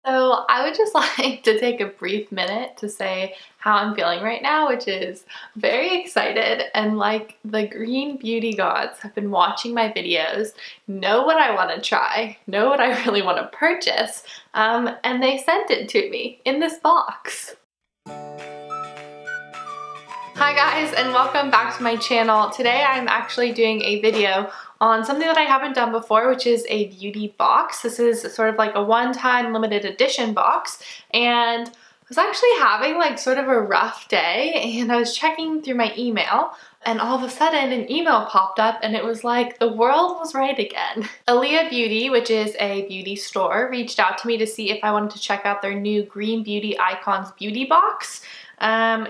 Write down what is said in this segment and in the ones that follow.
So I would just like to take a brief minute to say how I'm feeling right now, which is very excited, and like the green beauty gods have been watching my videos, know what I want to try, know what I really want to purchase, and they sent it to me in this box. Hi guys, and welcome back to my channel. Today I'm actually doing a video on something that I haven't done before, which is a beauty box. This is sort of like a one-time limited edition box, and I was actually having like sort of a rough day, and I was checking through my email, and all of a sudden an email popped up and it was like the world was right again. Ilia Beauty, which is a beauty store, reached out to me to see if I wanted to check out their new Green Beauty Icons beauty box. And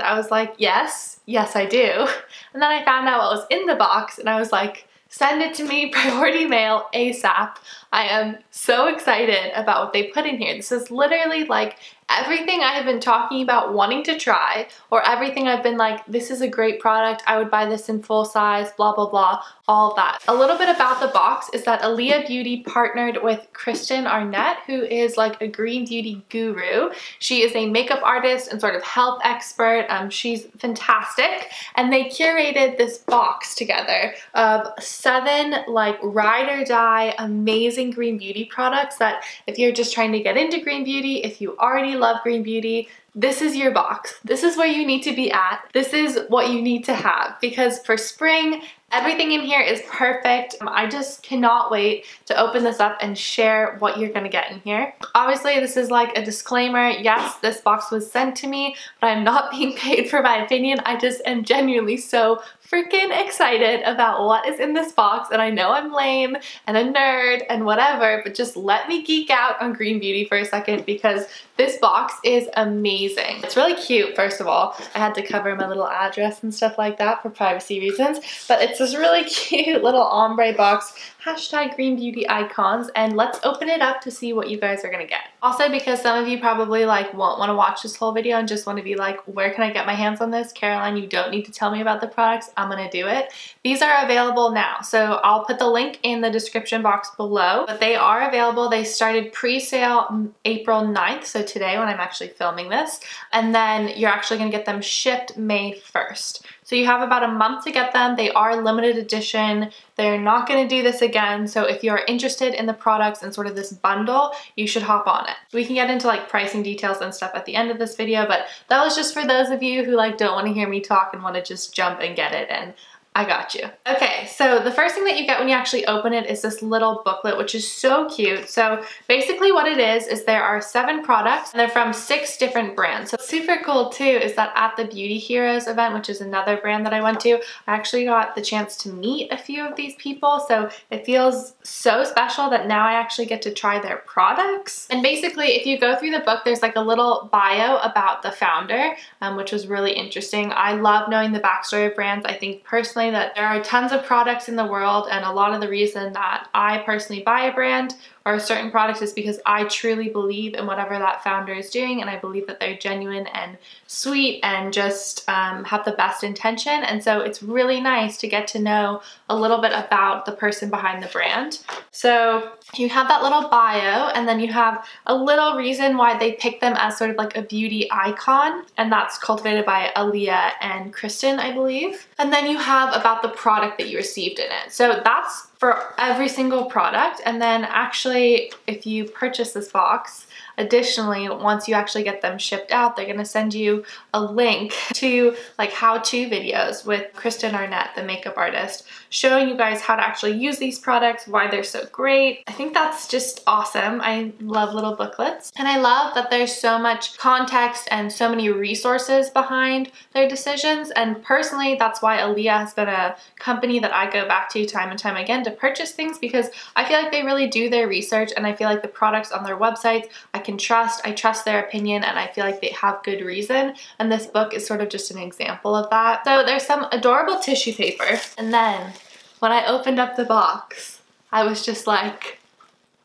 I was like, yes I do. And then I found out what was in the box and I was like, send it to me, priority mail, ASAP. I am so excited about what they put in here. This is literally like everything I have been talking about wanting to try, or everything I've been like, this is a great product, I would buy this in full size, blah, blah, blah, all of that. A little bit about the box is that Ilia Beauty partnered with Kristin Arnett, who is like a green beauty guru. She is a makeup artist and sort of health expert. She's fantastic. And they curated this box together of 7 like ride or die amazing green beauty products that if you're just trying to get into green beauty, if you already love green beauty, this is your box. This is where you need to be at. This is what you need to have, because for spring, everything in here is perfect. I just cannot wait to open this up and share what you're gonna get in here. Obviously, this is like a disclaimer. Yes, this box was sent to me, but I'm not being paid for my opinion. I just am genuinely so freaking excited about what is in this box, and I know I'm lame and a nerd and whatever, but just let me geek out on green beauty for a second, because this box is amazing. It's really cute, first of all. I had to cover my little address and stuff like that for privacy reasons, but it's this really cute little ombre box, hashtag green beauty icons, and let's open it up to see what you guys are gonna get. Also, because some of you probably like won't want to watch this whole video and just want to be like, where can I get my hands on this? Caroline, you don't need to tell me about the products, I'm gonna do it. These are available now, so I'll put the link in the description box below, but they are available. They started pre-sale April 9th, so today when I'm actually filming this, and then you're actually gonna get them shipped May 1st. So you have about a month to get them. They are limited edition. They're not gonna do this again, so if you're interested in the products and sort of this bundle, you should hop on it. We can get into like pricing details and stuff at the end of this video, but that was just for those of you who like don't want to hear me talk and want to just jump and get it, and I got you. Okay, so the first thing that you get when you actually open it is this little booklet, which is so cute. So basically what it is there are 7 products, and they're from 6 different brands. So super cool too is that at the Beauty Heroes event, which is another brand that I went to, I actually got the chance to meet a few of these people. So it feels so special that now I actually get to try their products. And basically, if you go through the book, there's like a little bio about the founder, which was really interesting. I love knowing the backstory of brands. I think personally that there are tons of products in the world, and a lot of the reason that I personally buy a brand or a certain product is because I truly believe in whatever that founder is doing, and I believe that they're genuine and sweet and just have the best intention. And so it's really nice to get to know a little bit about the person behind the brand. So you have that little bio, and then you have a little reason why they picked them as sort of like a beauty icon, and that's cultivated by Ilia and Kristin, I believe. And then you have about the product that you received in it. So that's for every single product. And then actually, if you purchase this box, additionally, once you actually get them shipped out, they're gonna send you a link to like how-to videos with Kristin Arnett, the makeup artist, showing you guys how to actually use these products, why they're so great. I think that's just awesome. I love little booklets, and I love that there's so much context and so many resources behind their decisions. And personally, that's why Ilia has been a company that I go back to time and time again to purchase things, because I feel like they really do their research, and I feel like the products on their websites I trust their opinion, and I feel like they have good reason, and this book is sort of just an example of that. So there's some adorable tissue paper, and then when I opened up the box, I was just like,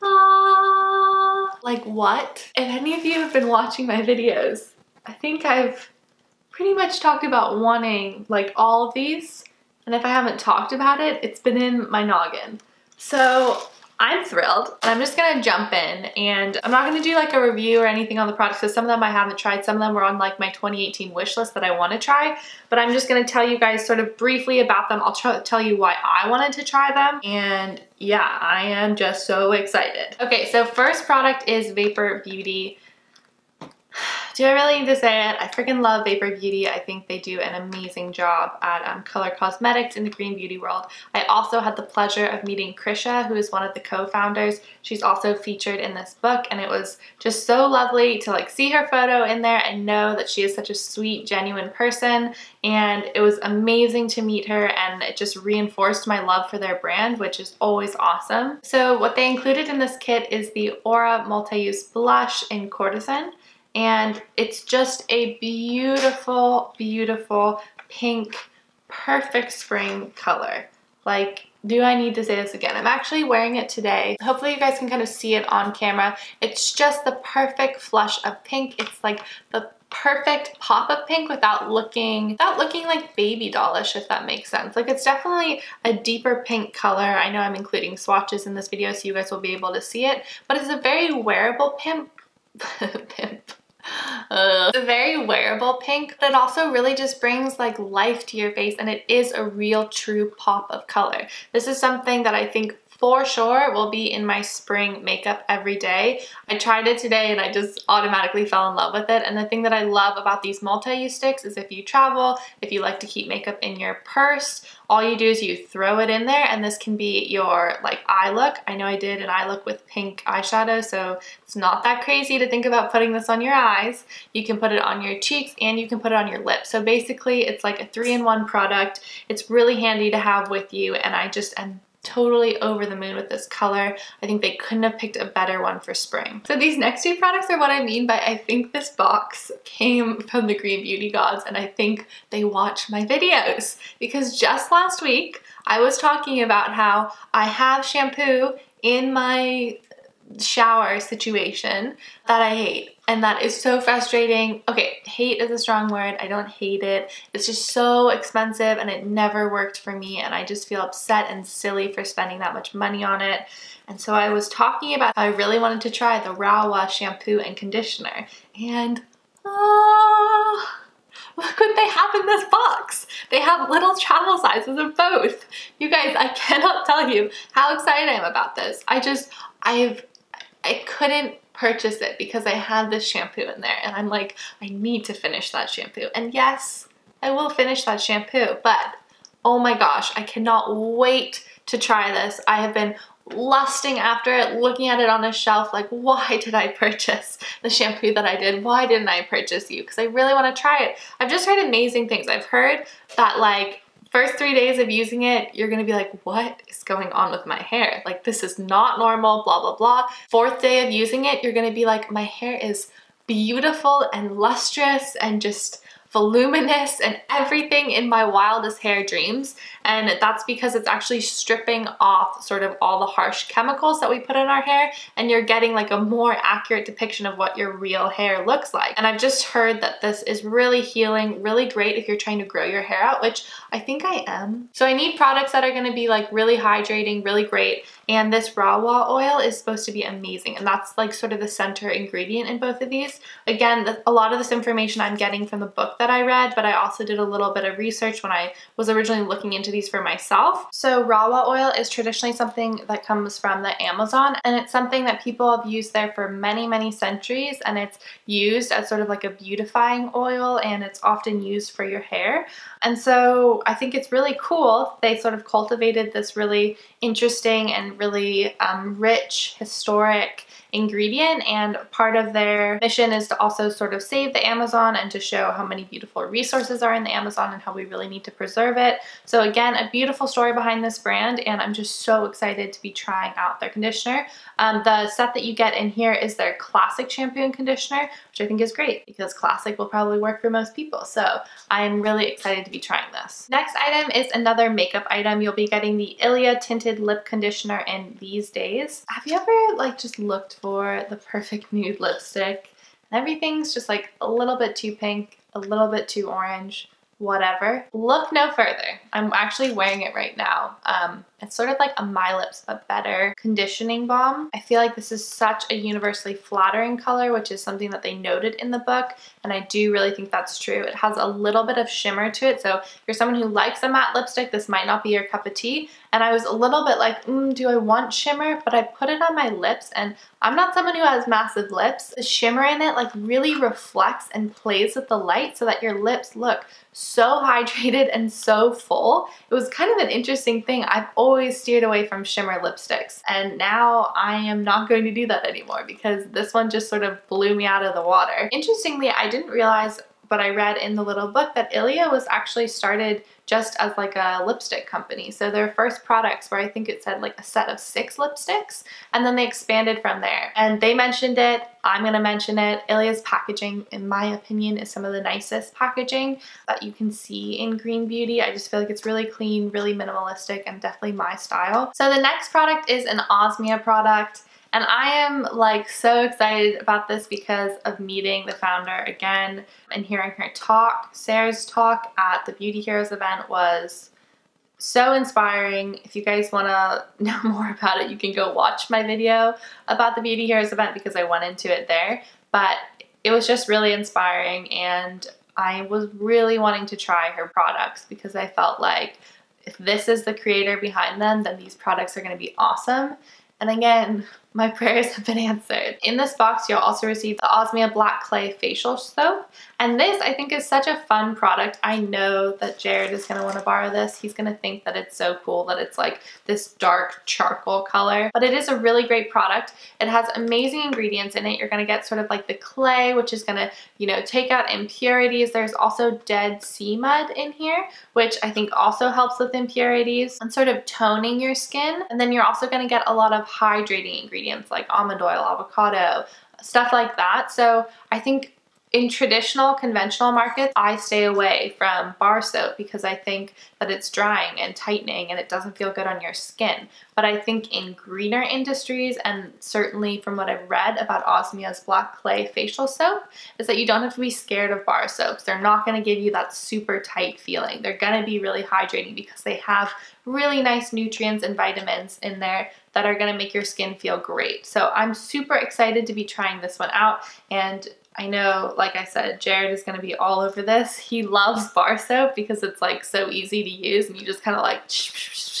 ah, like what? If any of you have been watching my videos, I think I've pretty much talked about wanting like all of these, and if I haven't talked about it, it's been in my noggin. So I'm thrilled. And I'm just gonna jump in, and I'm not gonna do like a review or anything on the products because some of them I haven't tried. Some of them were on like my 2018 wish list that I want to try, but I'm just gonna tell you guys sort of briefly about them. I'll tell you why I wanted to try them, and yeah, I am just so excited. Okay, so first product is Vapor Beauty. Do I really need to say it? I freaking love Vapor Beauty. I think they do an amazing job at color cosmetics in the green beauty world. I also had the pleasure of meeting Krisha, who is one of the co-founders. She's also featured in this book, and it was just so lovely to like see her photo in there and know that she is such a sweet, genuine person. And it was amazing to meet her, and it just reinforced my love for their brand, which is always awesome. So what they included in this kit is the Aura Multi-Use Blush in Courtesan. And it's just a beautiful, beautiful pink, perfect spring color. Like, do I need to say this again? I'm actually wearing it today. Hopefully you guys can kind of see it on camera. It's just the perfect flush of pink. It's like the perfect pop of pink without looking like baby dollish, if that makes sense. Like, it's definitely a deeper pink color. I know I'm including swatches in this video so you guys will be able to see it, but it's a very wearable it's a very wearable pink, but it also really just brings like life to your face, and it is a real true pop of color. This is something that I think for sure will be in my spring makeup every day. I tried it today and I just automatically fell in love with it. And the thing that I love about these multi-use sticks is if you travel, if you like to keep makeup in your purse, all you do is you throw it in there, and this can be your like eye look. I know I did an eye look with pink eyeshadow, so it's not that crazy to think about putting this on your eyes. You can put it on your cheeks and you can put it on your lips. So basically it's like a 3-in-1 product. It's really handy to have with you, and I just am totally over the moon with this color. I think they couldn't have picked a better one for spring. So these next two products are what I mean by I think this box came from the green beauty gods, and I think they watch my videos, because just last week I was talking about how I have shampoo in my shower situation that I hate, and that is so frustrating. Okay, hate is a strong word. I don't hate it. It's just so expensive and it never worked for me, and I just feel upset and silly for spending that much money on it. And so I was talking about how I really wanted to try the Wahoo shampoo and conditioner, and look what they have in this box. They have little travel sizes of both. You guys, I cannot tell you how excited I am about this. I couldn't purchase it because I had this shampoo in there, and I'm like, I need to finish that shampoo. And yes, I will finish that shampoo, but oh my gosh, I cannot wait to try this. I have been lusting after it, looking at it on a shelf like, why did I purchase the shampoo that I did? Why didn't I purchase you? Because I really want to try it. I've just heard amazing things. I've heard that like first 3 days of using it, you're gonna be like, what is going on with my hair? Like, this is not normal, blah, blah, blah. 4th day of using it, you're gonna be like, my hair is beautiful and lustrous and just voluminous and everything in my wildest hair dreams. And that's because it's actually stripping off sort of all the harsh chemicals that we put in our hair, and you're getting like a more accurate depiction of what your real hair looks like. And I've just heard that this is really healing, really great if you're trying to grow your hair out, which I think I am. So I need products that are going to be like really hydrating, really great. And this Wahoo oil is supposed to be amazing, and that's like sort of the center ingredient in both of these. Again, a lot of this information I'm getting from the book that I read, but I also did a little bit of research when I was originally looking into these for myself. So Wahoo oil is traditionally something that comes from the Amazon, and it's something that people have used there for many, many centuries, and it's used as sort of like a beautifying oil, and it's often used for your hair. And so I think it's really cool. They sort of cultivated this really interesting and really rich, historic ingredient, and part of their mission is to also sort of save the Amazon and to show how many beautiful resources are in the Amazon and how we really need to preserve it. So again, a beautiful story behind this brand, and I'm just so excited to be trying out their conditioner. The set that you get in here is their classic shampoo and conditioner, which I think is great because classic will probably work for most people. So I'm really excited to be trying this. Next item is another makeup item. You'll be getting the Ilia tinted lip conditioner in These Days. Have you ever like just looked for the perfect nude lipstick and everything's just like a little bit too pink, a little bit too orange, whatever. Look no further. I'm actually wearing it right now. It's sort of like a My Lips but better conditioning balm. I feel like this is such a universally flattering color, which is something that they noted in the book, and I do really think that's true. It has a little bit of shimmer to it, so if you're someone who likes a matte lipstick, this might not be your cup of tea. And I was a little bit like, do I want shimmer? But I put it on my lips, and I'm not someone who has massive lips. The shimmer in it like really reflects and plays with the light so that your lips look so hydrated and so full. It was kind of an interesting thing. I've always steered away from shimmer lipsticks, and now I am not going to do that anymore because this one just sort of blew me out of the water. Interestingly, I didn't realize, but I read in the little book that Ilia was actually started just as like a lipstick company. So their first products were, I think it said like a set of 6 lipsticks, and then they expanded from there. And they mentioned it, I'm gonna mention it. Ilia's packaging, in my opinion, is some of the nicest packaging that you can see in green beauty. I just feel like it's really clean, really minimalistic, and definitely my style. So the next product is an AILLEA product. And I am like so excited about this because of meeting the founder again and hearing her talk. Sarah's talk at the Beauty Heroes event was so inspiring. If you guys want to know more about it, you can go watch my video about the Beauty Heroes event because I went into it there. But it was just really inspiring, and I was really wanting to try her products because I felt like if this is the creator behind them, then these products are going to be awesome. And again, my prayers have been answered. In this box, you'll also receive the AILLEA Black Clay Facial Soap. And this, I think, is such a fun product. I know that Jared is gonna wanna borrow this. He's gonna think that it's so cool that it's like this dark charcoal color. But it is a really great product. It has amazing ingredients in it. You're gonna get sort of like the clay, which is gonna, you know, take out impurities. There's also Dead Sea mud in here, which I think also helps with impurities and sort of toning your skin. And then you're also gonna get a lot of hydrating ingredients like almond oil, avocado, stuff like that. So I think in traditional conventional markets, I stay away from bar soap because I think that it's drying and tightening and it doesn't feel good on your skin. But I think in greener industries, and certainly from what I've read about AILLEA's Black Clay Facial Soap, is that you don't have to be scared of bar soaps. They're not going to give you that super tight feeling. They're going to be really hydrating because they have really nice nutrients and vitamins in there that are going to make your skin feel great. So I'm super excited to be trying this one out, and I know, like I said, Jared is going to be all over this. He loves bar soap because it's like so easy to use and you just kind of like,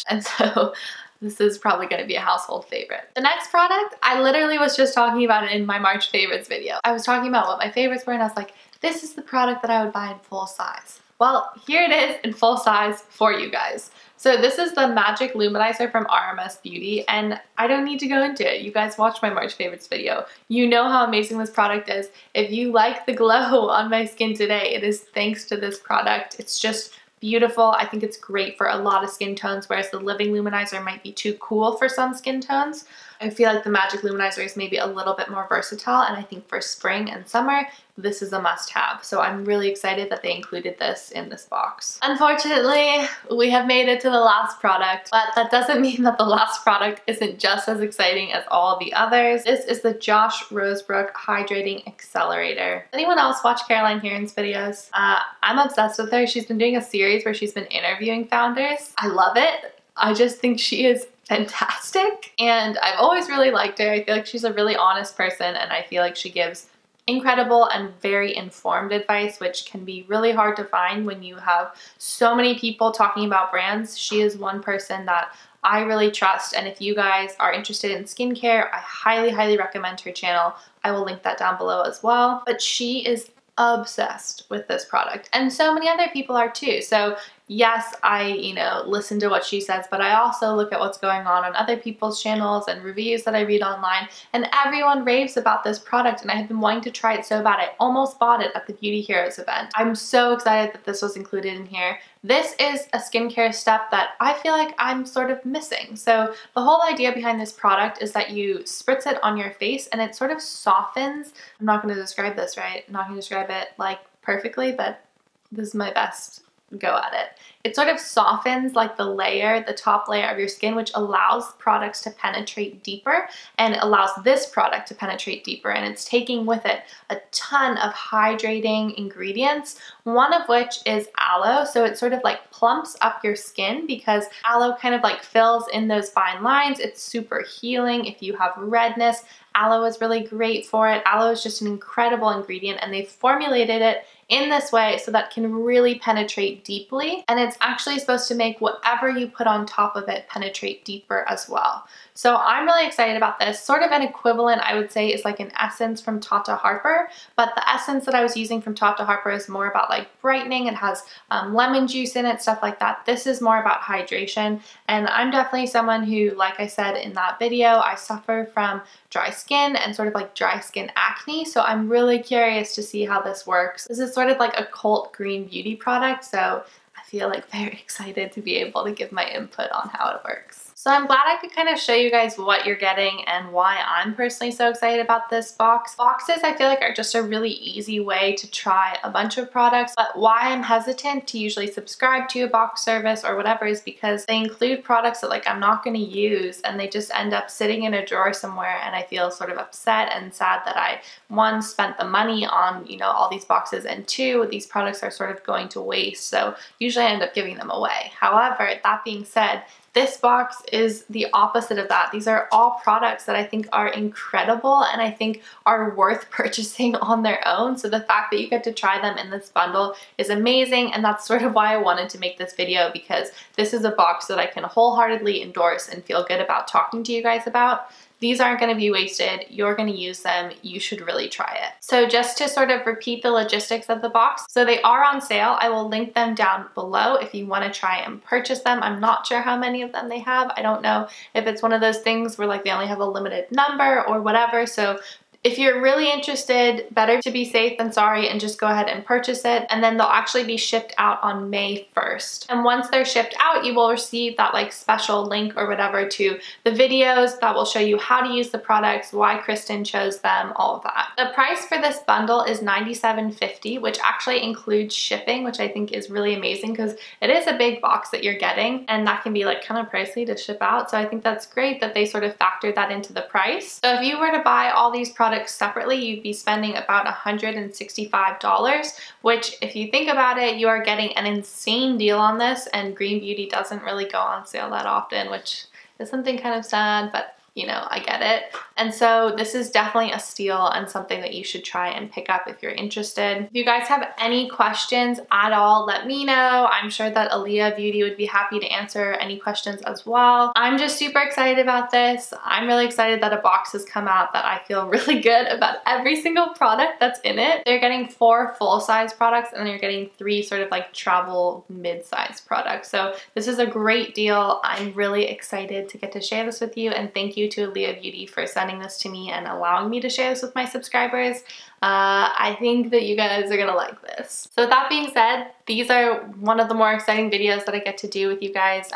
and so this is probably going to be a household favorite. The next product, I literally was just talking about it in my March favorites video. I was talking about what my favorites were and I was like, this is the product that I would buy in full size. Well, here it is in full size for you guys. So this is the Magic Luminizer from RMS Beauty, and I don't need to go into it. You guys watched my March favorites video. You know how amazing this product is. If you like the glow on my skin today, it is thanks to this product. It's just beautiful. I think it's great for a lot of skin tones, whereas the Living Luminizer might be too cool for some skin tones. I feel like the Magic Luminizer is maybe a little bit more versatile, and I think for spring and summer, this is a must-have. So I'm really excited that they included this in this box. Unfortunately, we have made it to the last product, but that doesn't mean that the last product isn't just as exciting as all the others. This is the Josh Rosebrook Hydrating Accelerator. Anyone else watch Caroline Heron's videos? I'm obsessed with her. She's been doing a series where she's been interviewing founders. I love it. I just think she is fantastic, and I've always really liked her. I feel like she's a really honest person, and I feel like she gives incredible and very informed advice, which can be really hard to find when you have so many people talking about brands. She is one person that I really trust, and if you guys are interested in skincare, I highly recommend her channel. I will link that down below as well. But she is obsessed with this product, and so many other people are too. So yes, I, listen to what she says, but I also look at what's going on other people's channels and reviews that I read online, and everyone raves about this product, and I have been wanting to try it so bad. I almost bought it at the Beauty Heroes event. I'm so excited that this was included in here. This is a skincare step that I feel like I'm sort of missing. So the whole idea behind this product is that you spritz it on your face and it sort of softens. I'm not going to describe this right. I'm not going to describe it like perfectly, but this is my best go at it. it sort of softens like the top layer of your skin, which allows products to penetrate deeper and allows this product to penetrate deeper. And it's taking with it a ton of hydrating ingredients, one of which is aloe. So it sort of like plumps up your skin because aloe kind of like fills in those fine lines. It's super healing. If you have redness, aloe is really great for it. Aloe is just an incredible ingredient, and they've formulated it in this way so that can really penetrate deeply, and it's actually supposed to make whatever you put on top of it penetrate deeper as well. So I'm really excited about this. Sort of an equivalent, I would say, is like an essence from Tata Harper, but the essence that I was using from Tata Harper is more about like brightening. It has lemon juice in it, stuff like that. This is more about hydration, and I'm definitely someone who, like I said in that video, I suffer from dry skin and sort of like dry skin acne, so I'm really curious to see how this works. This is sort of like a cult green beauty product, so I feel like very excited to be able to give my input on how it works. So I'm glad I could kind of show you guys what you're getting and why I'm personally so excited about this box. Boxes, I feel like, are just a really easy way to try a bunch of products, but why I'm hesitant to usually subscribe to a box service or whatever is because they include products that like I'm not going to use, and they just end up sitting in a drawer somewhere, and I feel sort of upset and sad that I, one, spent the money on, you know, all these boxes, and two, these products are sort of going to waste, so usually I end up giving them away. However, that being said, this box is the opposite of that. These are all products that I think are incredible and I think are worth purchasing on their own. So the fact that you get to try them in this bundle is amazing, and that's sort of why I wanted to make this video, because this is a box that I can wholeheartedly endorse and feel good about talking to you guys about. These aren't going to be wasted. You're going to use them. You should really try it. So just to sort of repeat the logistics of the box, so they are on sale. I will link them down below if you want to try and purchase them. I'm not sure how many of them they have. I don't know if it's one of those things where like they only have a limited number or whatever. So if you're really interested, better to be safe than sorry and just go ahead and purchase it. And then they'll actually be shipped out on May 1st. And once they're shipped out, you will receive that like special link or whatever to the videos that will show you how to use the products, why Kristin chose them, all of that. The price for this bundle is $97.50, which actually includes shipping, which I think is really amazing because it is a big box that you're getting, and that can be like kind of pricey to ship out. So I think that's great that they sort of factored that into the price. So if you were to buy all these products separately, you'd be spending about $165, which if you think about it, you are getting an insane deal on this, and Green Beauty doesn't really go on sale that often, which is something kind of sad, but you know, I get it. And so this is definitely a steal and something that you should try and pick up if you're interested. If you guys have any questions at all, let me know. I'm sure that Ilia Beauty would be happy to answer any questions as well. I'm just super excited about this. I'm really excited that a box has come out that I feel really good about every single product that's in it. They're getting 4 full-size products, and then you're getting 3 sort of like travel mid-size products. So this is a great deal. I'm really excited to get to share this with you, and thank you to Ilia Beauty for sending this to me and allowing me to share this with my subscribers. I think that you guys are gonna like this. So with that being said, these are one of the more exciting videos that I get to do with you guys.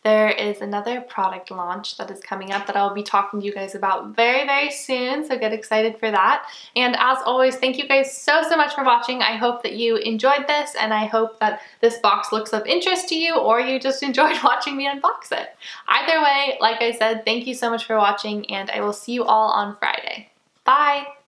There is another product launch that is coming up that I'll be talking to you guys about very, very soon, so get excited for that. And as always, thank you guys so much for watching. I hope that you enjoyed this, and I hope that this box looks of interest to you, or you just enjoyed watching me unbox it. Either way, like I said, thank you so much for watching, and I will see you all on Friday. Bye!